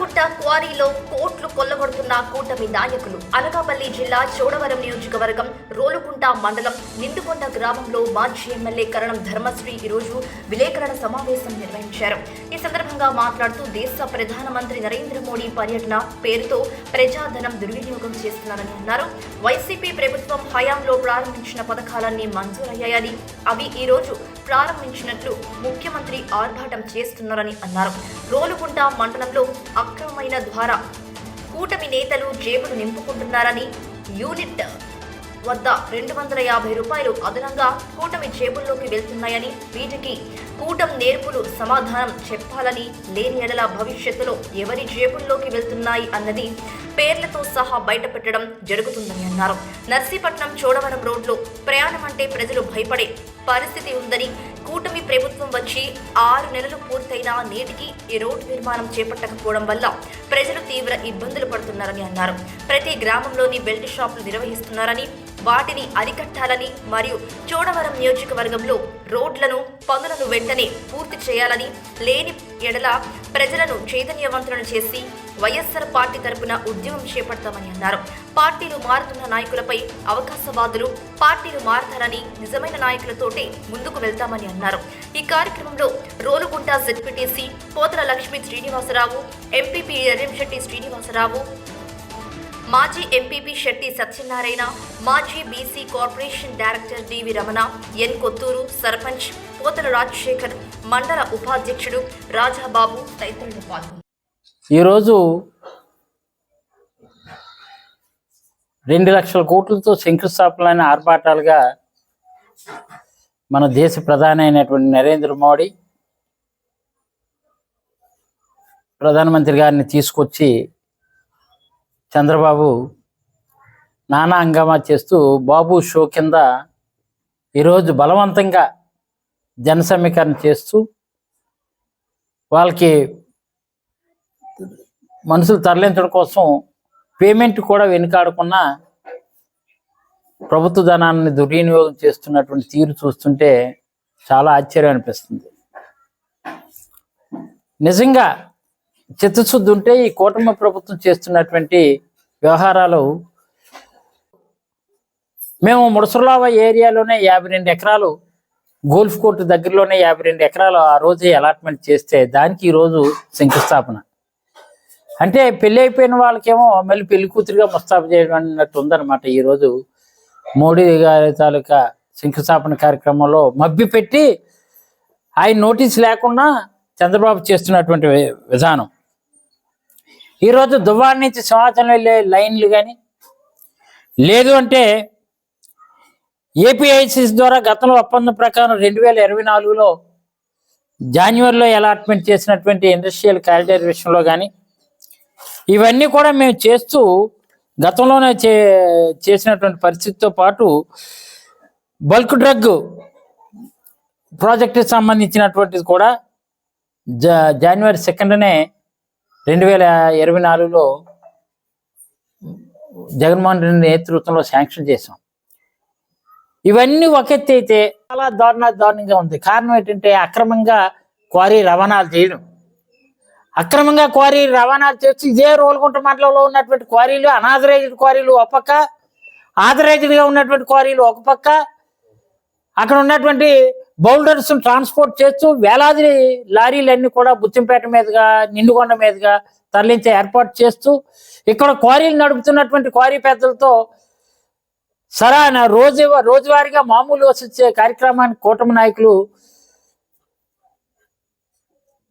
రోలుగుట్ట క్వారీలో కోట్లు కొల్లగొడుతున్న కూటమి నాయకులు. అనకాపల్లి జిల్లా చోడవరం నియోజకవర్గం రోలుగుంట మండలం నిండుకొండ గ్రామంలో మాజీ ఎమ్మెల్యే కరణం ధర్మశ్రీ ఈరోజు విలేకరుల సమావేశం నిర్వహించారు. ఈ సందర్భంగా మాట్లాడుతూ దేశ ప్రధానమంత్రి నరేంద్ర మోడీ పర్యటన పేరుతో ప్రజాధనం దుర్వినియోగం చేస్తున్నారని అన్నారు. వైసీపీ ప్రభుత్వం హయాంలో ప్రారంభించిన పథకాలన్నీ మంజూరయ్యాయని, అవి ఈ రోజు ప్రారంభించినట్లు ముఖ్యమంత్రి ఆర్భాటం చేస్తున్నారని అన్నారు. రోలుగుంట మండలంలో అక్రమమైన ద్వారా కూటమి నేతలు జేబులు నింపుకుంటున్నారని, యూనిట్ వద్ద 250 రూపాయలు అదనంగా కూటమి జేబుల్లోకి వెళ్తున్నాయని, వీటికి కూటమి నేర్పులు సమాధానం చెప్పాలని, లేని ఎడల భవిష్యత్తులో ఎవరి జేబుల్లోకి వెళ్తున్నాయి అన్నది పేర్లతో సహా బయటపెట్టడం జరుగుతుందని అన్నారు. నర్సీపట్నం చోడవరం రోడ్లో ప్రయాణం అంటే ప్రజలు భయపడే పరిస్థితి ఉందని, కూటమి ప్రభుత్వం వచ్చి 6 నెలలు పూర్తయినా నేటికి ఈ రోడ్డు నిర్మాణం చేపట్టకపోవడం వల్ల ప్రజలు తీవ్ర ఇబ్బందులు పడుతున్నారని అన్నారు. ప్రతి గ్రామంలోని బెల్ట్ షాపులు నిర్వహిస్తున్నారని, వాటిని అరికట్టాలని మరియు చోడవరం నియోజకవర్గంలో రోడ్లను పనులను వెంటనే పూర్తి చేయాలని, లేని ఎడల ప్రజలను చైతన్యవంతులను చేసి వైఎస్ఆర్ పార్టీ తరపున ఉద్యమం చేపడతామని అన్నారు. పార్టీలు మారుతున్న నాయకులపై అవకాశవాదులు పార్టీలు మారతారని, నిజమైన నాయకులతోటే ముందుకు వెళ్తామని అన్నారు. ఈ కార్యక్రమంలో రోలుగుంట జెడ్పీటీసీ పోతల లక్ష్మీ శ్రీనివాసరావు, ఎంపీపీ ఎర్రంశెట్టి శ్రీనివాసరావు, మాజీ ఎంపీపీ శెట్టి సత్యనారాయణ, మాజీ బీసీ కార్పొరేషన్ డైరెక్టర్ డివి రమణ, ఎన్ కొత్తూరు, సర్పంచ్ పోతల రాజశేఖర్, మండల ఉపాధ్యక్షుడు రాజాబాబు తదితరులు పాల్గొన్నారు. ఈరోజు 2 లక్షల కోట్లతో శంకుస్థాపనలైన ఆర్భాటాలుగా మన దేశ ప్రధాని అయినటువంటి నరేంద్ర మోడీ ప్రధానమంత్రి గారిని తీసుకొచ్చి చంద్రబాబు నానా హంగామా చేస్తూ బాబు షో కింద ఈరోజు బలవంతంగా జన సమీకరణ చేస్తూ వాళ్ళకి మనుషులు తరలించడం కోసం పేమెంట్ కూడా వెనుకాడకుండా ప్రభుత్వ ధనాన్ని దుర్వినియోగం చేస్తున్నటువంటి తీరు చూస్తుంటే చాలా ఆశ్చర్యం అనిపిస్తుంది. నిజంగా చిత్తశుద్ధి ఉంటే ఈ కూటమి ప్రభుత్వం చేస్తున్నటువంటి వ్యవహారాలు, మేము ముడసర్లావ ఏరియాలోనే 52 ఎకరాలు, గోల్ఫ్ కోర్టు దగ్గరలోనే 52 ఎకరాలు ఆ రోజే అలాట్మెంట్ చేస్తే దానికి ఈరోజు శంకుస్థాపన. అంటే పెళ్ళి అయిపోయిన వాళ్ళకేమో మళ్ళీ పెళ్లి కూతురుగా ముస్తాబు చేయడం అన్నట్టు ఉందన్నమాట. ఈరోజు మోడీ గారి తాలూకా శంకుస్థాపన కార్యక్రమంలో మభ్య పెట్టి ఆయన నోటీస్ లేకుండా చంద్రబాబు చేస్తున్నటువంటి విధానం. ఈరోజు దువ్వాడ నుంచి సింహాచలం వెళ్ళే లైన్లు కానీ, లేదు అంటే ఏపీఐసిసి ద్వారా గతంలో ఒప్పందం ప్రకారం 2024లో జనవరిలో అలాట్మెంట్ చేసినటువంటి ఇండస్ట్రియల్ కారిడార్ విషయంలో కానీ, ఇవన్నీ కూడా మేము చేస్తూ గతంలోనే చేసినటువంటి పరిస్థితితో పాటు బల్క్ డ్రగ్ ప్రాజెక్టుకి సంబంధించినటువంటిది కూడా జనవరి 2నే 2024లో జగన్మోహన్ రెడ్డి నేతృత్వంలో శాంక్షన్ చేసాం. ఇవన్నీ ఒక ఎత్తు అయితే చాలా దారుణంగా ఉంది. కారణం ఏంటంటే అక్రమంగా క్వారీ రవాణాలు చేయడం. అక్రమంగా క్వారీ రవాణాలు చేసి ఇదే రోలుగుంట మండలంలో ఉన్నటువంటి క్వారీలు, అనాథరైజ్డ్ క్వారీలు ఒక పక్క, ఆథరైజ్డ్గా ఉన్నటువంటి క్వారీలు ఒక పక్క, అక్కడ ఉన్నటువంటి బౌల్డర్స్ ట్రాన్స్పోర్ట్ చేస్తూ వేలాది లారీలన్నీ కూడా బుచ్చంపేట మీదుగా నిండుకొండ మీదుగా తరలించే ఏర్పాటు చేస్తూ ఇక్కడ క్వారీలు నడుపుతున్నటువంటి క్వారీ పెద్దలతో సరైన రోజువారీగా మామూలు వచ్చే కార్యక్రమానికి కూటమి నాయకులు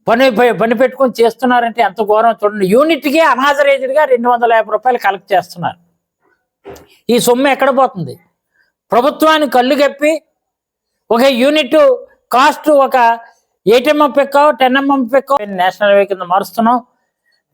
పని పెట్టుకొని చేస్తున్నారంటే ఎంత ఘోరం చూడండి. యూనిట్కి అనాథరైజ్డ్గా 250 రూపాయలు కలెక్ట్ చేస్తున్నారు. ఈ సొమ్ము ఎక్కడ పోతుంది? ప్రభుత్వాన్ని కళ్ళు కప్పి ఒక యూనిట్ కాస్ట్ ఒక 8 mm ఎక్కో 10 mm ఎక్కో నేషనల్ హైవే కింద మారుస్తున్నాం.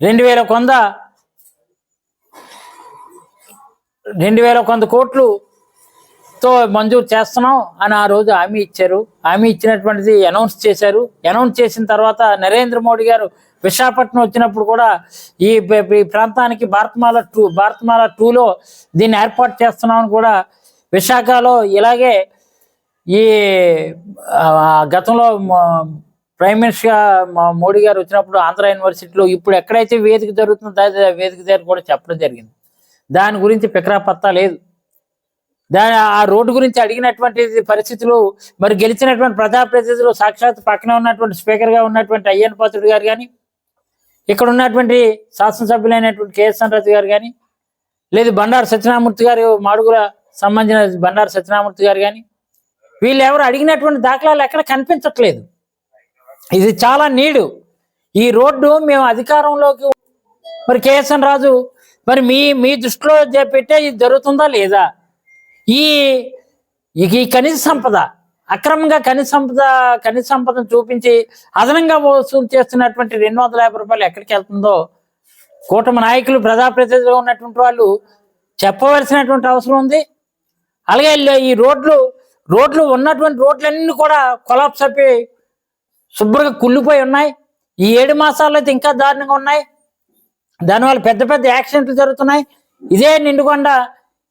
2100 కోట్లుతో మంజూరు చేస్తున్నాం అని ఆ రోజు హామీ ఇచ్చారు. హామీ ఇచ్చినటువంటిది అనౌన్స్ చేశారు. అనౌన్స్ చేసిన తర్వాత నరేంద్ర మోడీ గారు విశాఖపట్నం వచ్చినప్పుడు కూడా ఈ ప్రాంతానికి భారతమాల 2లో దీన్ని ఏర్పాటు చేస్తున్నామని కూడా విశాఖలో ఇలాగే ఈ గతంలో ప్రైమ్ మినిస్టర్గా మోడీ గారు వచ్చినప్పుడు ఆంధ్ర యూనివర్సిటీలో ఇప్పుడు ఎక్కడైతే వేదిక జరుగుతుందో అదే వేదిక దగ్గర కూడా చెప్పడం జరిగింది. దాని గురించి పికరా పత్తా లేదు. ఆ రోడ్డు గురించి అడిగినటువంటి పరిస్థితులు మరి గెలిచినటువంటి ప్రజాప్రతినిధులు సాక్షాత్ పక్కన ఉన్నటువంటి స్పీకర్గా ఉన్నటువంటి అయ్యన్ పాత్రుడు గారు కానీ, ఇక్కడ ఉన్నటువంటి శాసనసభ్యులైనటువంటి కేఎస్ఎన్ రతి గారు కానీ, లేదు బండారు సత్యనారాయణమూర్తి గారు మాడుగుల సంబంధించిన బండారు సత్యనారాయణమూర్తి గారు కానీ, వీళ్ళు ఎవరు అడిగినటువంటి దాఖలాలు ఎక్కడ కనిపించట్లేదు. ఇది చాలా నీడు. ఈ రోడ్డు మేము అధికారంలోకి మరి కేఎస్ఎన్ రాజు మరి మీ దృష్టిలో పెట్టే ఇది జరుగుతుందా లేదా? ఈ ఖనిజ సంపద అక్రమంగా ఖనిజ సంపదను చూపించి అదనంగా వసూలు చేస్తున్నటువంటి 250 రూపాయలు ఎక్కడికి వెళ్తుందో కూటమి నాయకులు ప్రజాప్రతినిధులుగా ఉన్నటువంటి వాళ్ళు చెప్పవలసినటువంటి అవసరం ఉంది. అలాగే ఈ రోడ్లు ఉన్నటువంటి రోడ్లన్నీ కూడా కొలాప్స్ అయిపోయి శుభ్రంగా కుళ్ళిపోయి ఉన్నాయి. ఈ 7 మాసాల్లో అయితే ఇంకా దారుణంగా ఉన్నాయి. దానివల్ల పెద్ద పెద్ద యాక్సిడెంట్లు జరుగుతున్నాయి. ఇదే నిండుకొండ,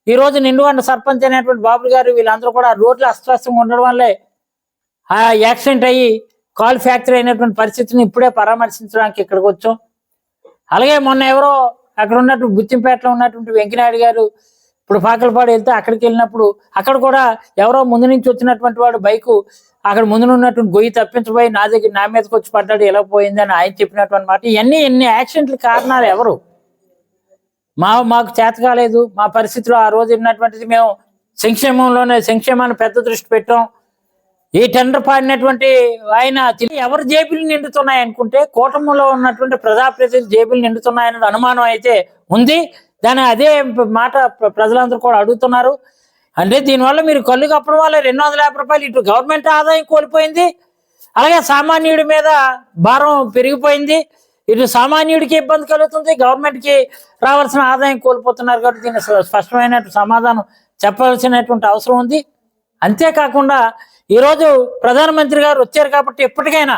ఈరోజు నిండుకొండ సర్పంచ్ అనేటువంటి బాబు గారు వీళ్ళందరూ కూడా రోడ్లు అస్తవ్యస్తంగా ఉండడం వల్లే ఆ యాక్సిడెంట్ అయ్యి కాల్ ఫ్యాక్టరీ అయినటువంటి పరిస్థితిని ఇప్పుడే పరామర్శించడానికి ఇక్కడికి వచ్చాం. అలాగే మొన్న ఎవరో అక్కడ ఉన్నటువంటి బుత్తింపేటలో ఉన్నటువంటి వెంకనాయుడు గారు ఇప్పుడు పాకలపాడు వెళ్తే అక్కడికి వెళ్ళినప్పుడు అక్కడ కూడా ఎవరో ముందు నుంచి వచ్చినటువంటి వాడు బైకు అక్కడ ముందు ఉన్నటువంటి గొయ్యి తప్పించబోయి నా మీదకి వచ్చి పడ్డాడు, ఎలా పోయింది అని ఆయన చెప్పినటువంటి మాట. ఎన్ని యాక్సిడెంట్ల కారణాలు ఎవరు? మాకు చేత కాలేదు. మా పరిస్థితిలో ఆ రోజు ఉన్నటువంటిది మేము సంక్షేమాన్ని పెద్ద దృష్టి పెట్టాం. ఈ టెండర్ పాడినటువంటి ఆయన ఎవరు జేబులు నిండుతున్నాయి అనుకుంటే కూటమిలో ఉన్నటువంటి ప్రజాప్రతినిధులు జేబులు నిండుతున్నాయన్నది అనుమానం అయితే ఉంది. అదే మాట ప్రజలందరూ కూడా అడుగుతున్నారు. అంటే దీనివల్ల మీరు కళ్ళు కప్పడం వల్ల 250 రూపాయలు ఇటు గవర్నమెంట్ ఆదాయం కోల్పోయింది, అలాగే సామాన్యుడి మీద భారం పెరిగిపోయింది. ఇటు సామాన్యుడికి ఇబ్బంది కలుగుతుంది, గవర్నమెంట్కి రావాల్సిన ఆదాయం కోల్పోతున్నారు. కాబట్టి దీన్ని స్పష్టమైన సమాధానం చెప్పవలసినటువంటి అవసరం ఉంది. అంతేకాకుండా ఈరోజు ప్రధానమంత్రి గారు వచ్చారు కాబట్టి ఎప్పటికైనా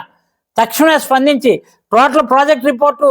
తక్షణమే స్పందించి టోటల్ ప్రాజెక్ట్ రిపోర్టు